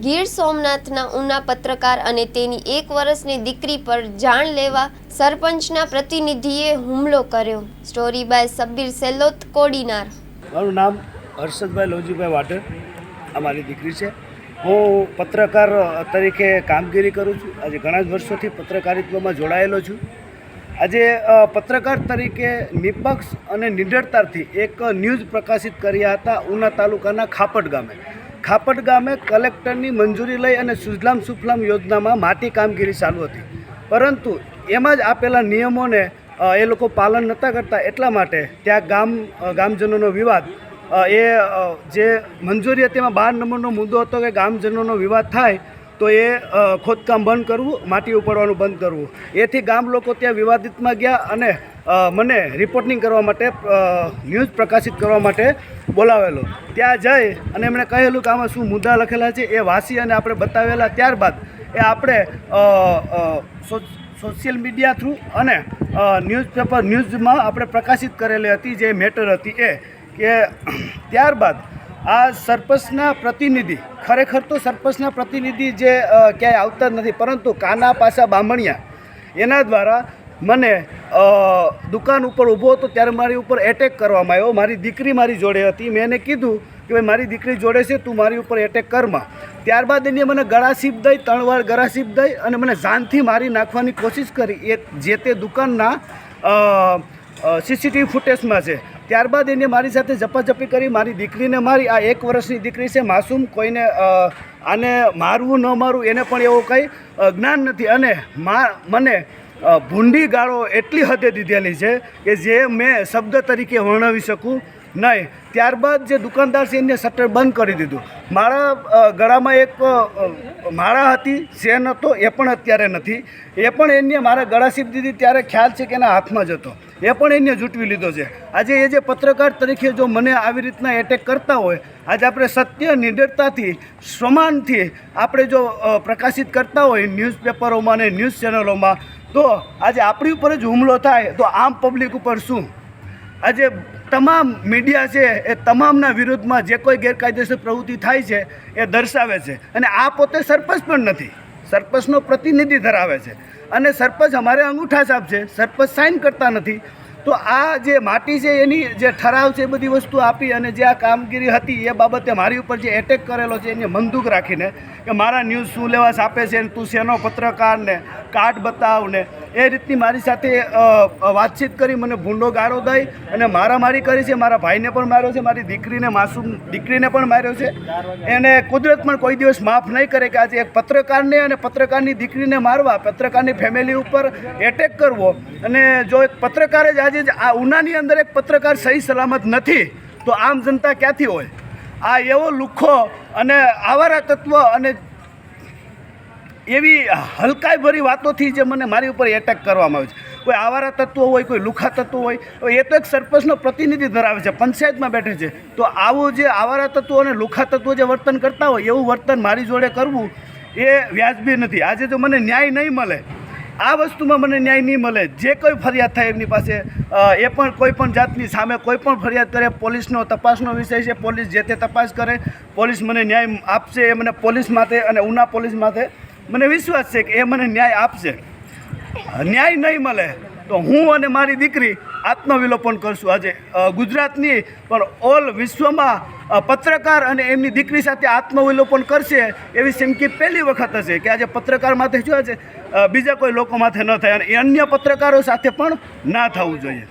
ગીર સોમનાથના ઉના પત્રકાર અને તેની 1 વર્ષની દીકરી પર જાણ લેવા સરપંચના પ્રતિનિધિએ હુમલો કર્યો। Story by Sabbir Selot Kodinar. મારું નામ હર્ષદભાઈ લોજીભાઈ વાઢેર, આ મારી દીકરી છે। હું પત્રકાર તરીકે કામગીરી કરું છું। આજે ઘણા જ વર્ષોથી પત્રકારિત્વમાં જોડાયેલો છું। આજે પત્રકાર તરીકે નિષ્પક્ષ અને નિડરતાથી એક ન્યૂઝ પ્રકાશિત કર્યા હતા ઉના તાલુકાના ખાપટ ગામે કલેક્ટરની મંજૂરી લઈ અને સુજલામ સુફલામ યોજનામાં માટી કામગીરી ચાલુ હતી, પરંતુ એમાં જ આપેલા નિયમોને એ લોકો પાલન નહોતા કરતા। એટલા માટે ત્યાં ગામજનોનો વિવાદ એ જે મંજૂરી હતી એમાં 12 નંબરનો મુદ્દો હતો કે ગામજનોનો વિવાદ થાય તો એ ખોદકામ બંધ કરવું, માટી ઉપાડવાનું બંધ કરવું। એથી ગામ લોકો ત્યાં વિવાદિતમાં ગયા અને મને રિપોર્ટિંગ કરવા માટે, ન્યૂઝ પ્રકાશિત કરવા માટે બોલાવેલો। ત્યાં જઈ અને એમણે કહેલું કે આમાં શું મુદ્દા લખેલા છે એ વાંચી અને આપણે બતાવેલા। ત્યારબાદ એ આપણે સોશિયલ મીડિયા થ્રુ અને ન્યૂઝમાં આપણે પ્રકાશિત કરેલી હતી જે મેટર હતી એ કે ત્યારબાદ આ સરપંચના પ્રતિનિધિ, ખરેખર તો સરપંચના પ્રતિનિધિ જે ક્યાંય આવતા જ નથી, પરંતુ કાના પાસા બામણિયા એના દ્વારા મને દુકાન ઉપર ઊભો હતો ત્યારે મારી ઉપર એટેક કરવામાં આવ્યો। મારી દીકરી મારી જોડે હતી। મેં એને કીધું કે ભાઈ મારી દીકરી જોડે છે, તું મારી ઉપર એટેક કરમાં। ત્યારબાદ એને મને ગળાસીપ દઈ, 3 વાર ગળાસીપ દઈ અને મને જાનથી મારી નાખવાની કોશિશ કરી। એ જે તે દુકાનના CCTV ફૂટેજમાં છે। ત્યારબાદ એને મારી સાથે ઝપાઝપી કરી, મારી દીકરીને મારી। આ 1 વર્ષની દીકરી છે, માસૂમ, કોઈને આને મારવું ન મારવું એને પણ એવું કંઈ જ્ઞાન નથી। અને મને ભૂંડી ગાળો એટલી હદે દીધેલી છે કે જે મેં શબ્દ તરીકે વર્ણવી શકું નહીં। ત્યારબાદ જે દુકાનદાર છે એને શટર બંધ કરી દીધું। મારા ગળામાં એક માળા હતી, ચેન હતો, એ પણ અત્યારે નથી। એ પણ એને મારા ગળા સીપ દીધી ત્યારે ખ્યાલ છે કે એના હાથમાં જ હતો, એ પણ એને જૂટવી લીધો છે। આજે એ જે પત્રકાર તરીકે જો મને આવી રીતના એટેક કરતા હોય, આજે આપણે સત્ય, નિડરતાથી, સમાનથી આપણે જો પ્રકાશિત કરતા હોય ન્યૂઝપેપરોમાં અને ન્યૂઝ ચેનલોમાં, તો આજે આપણી ઉપર જ હુમલો થાય તો આમ પબ્લિક ઉપર શું? આજે તમામ મીડિયા છે એ તમામના વિરુદ્ધમાં જે કોઈ ગેરકાયદેસર પ્રવૃત્તિ થાય છે એ દર્શાવે છે। અને આ પોતે સરપંચ પણ નથી, સરપંચનો પ્રતિનિધિ ધરાવે છે અને સરપંચ અમારે અંગૂઠા છાપ છે, સરપંચ સાઇન કરતા નથી। તો આ જે માટી છે એની જે ઠરાવ છે એ બધી વસ્તુ આપી અને જે આ કામગીરી હતી એ બાબતે મારી ઉપર જે એટેક કરેલો છે એને બંદૂક રાખીને કે મારા ન્યૂઝ શું લેવા છાપે છે ને તું શેનો પત્રકાર ને કાર્ડ બતાવ ને એ રીતની મારી સાથે વાતચીત કરી, મને ભૂંડો ગાળો દઈ અને મારામારી કરી છે। મારા ભાઈને પણ માર્યો છે, મારી દીકરીને, માસૂમ દીકરીને પણ માર્યો છે। એને કુદરત પણ કોઈ દિવસ માફ નહીં કરે કે આજે એક પત્રકારને અને પત્રકારની દીકરીને મારવા, પત્રકારની ફેમિલી ઉપર એટેક કરવો। અને જો એક પત્રકાર જ આજે આ ઉનાની અંદર એક પત્રકાર સહી સલામત નથી તો આમ જનતા ક્યાંથી હોય? આ એવો લુખ્ખો અને આવારા તત્વ અને એવી હલકાઈભરી વાતોથી જે મને મારી ઉપર એટેક કરવામાં આવે છે। કોઈ આવારા તત્વો હોય, કોઈ લુખા તત્વો હોય, એ તો એક સરપંચનો પ્રતિનિધિ ધરાવે છે, પંચાયતમાં બેઠે છે, તો આવું જે આવારા તત્વો અને લુખા તત્વો જે વર્તન કરતા હોય એવું વર્તન મારી જોડે કરવું એ વ્યાજબી નથી। આજે જો મને ન્યાય નહીં મળે, આ વસ્તુમાં મને ન્યાય નહીં મળે, જે કોઈ ફરિયાદ થાય એમની પાસે, એ પણ કોઈ પણ જાતની સામે કોઈ પણ ફરિયાદ કરે, પોલીસનો તપાસનો વિષય છે, પોલીસ જે તે તપાસ કરે, પોલીસ મને ન્યાય આપશે। એ મને પોલીસ માથે અને ઉના પોલીસ માથે મને વિશ્વાસ છે કે એ મને ન્યાય આપશે। ન્યાય નહીં મળે તો હું અને મારી દીકરી આત્મવિલોપન કરશું। આજે ગુજરાતની પણ ઓલ વિશ્વમાં પત્રકાર અને એમની દીકરી સાથે આત્મવિલોપન કરશે એવી ચીમકી પહેલી વખત હશે કે આજે પત્રકાર માથે શું છે, બીજા કોઈ લોકો માથે ન થાય અને અન્ય પત્રકારો સાથે પણ ના થવું જોઈએ।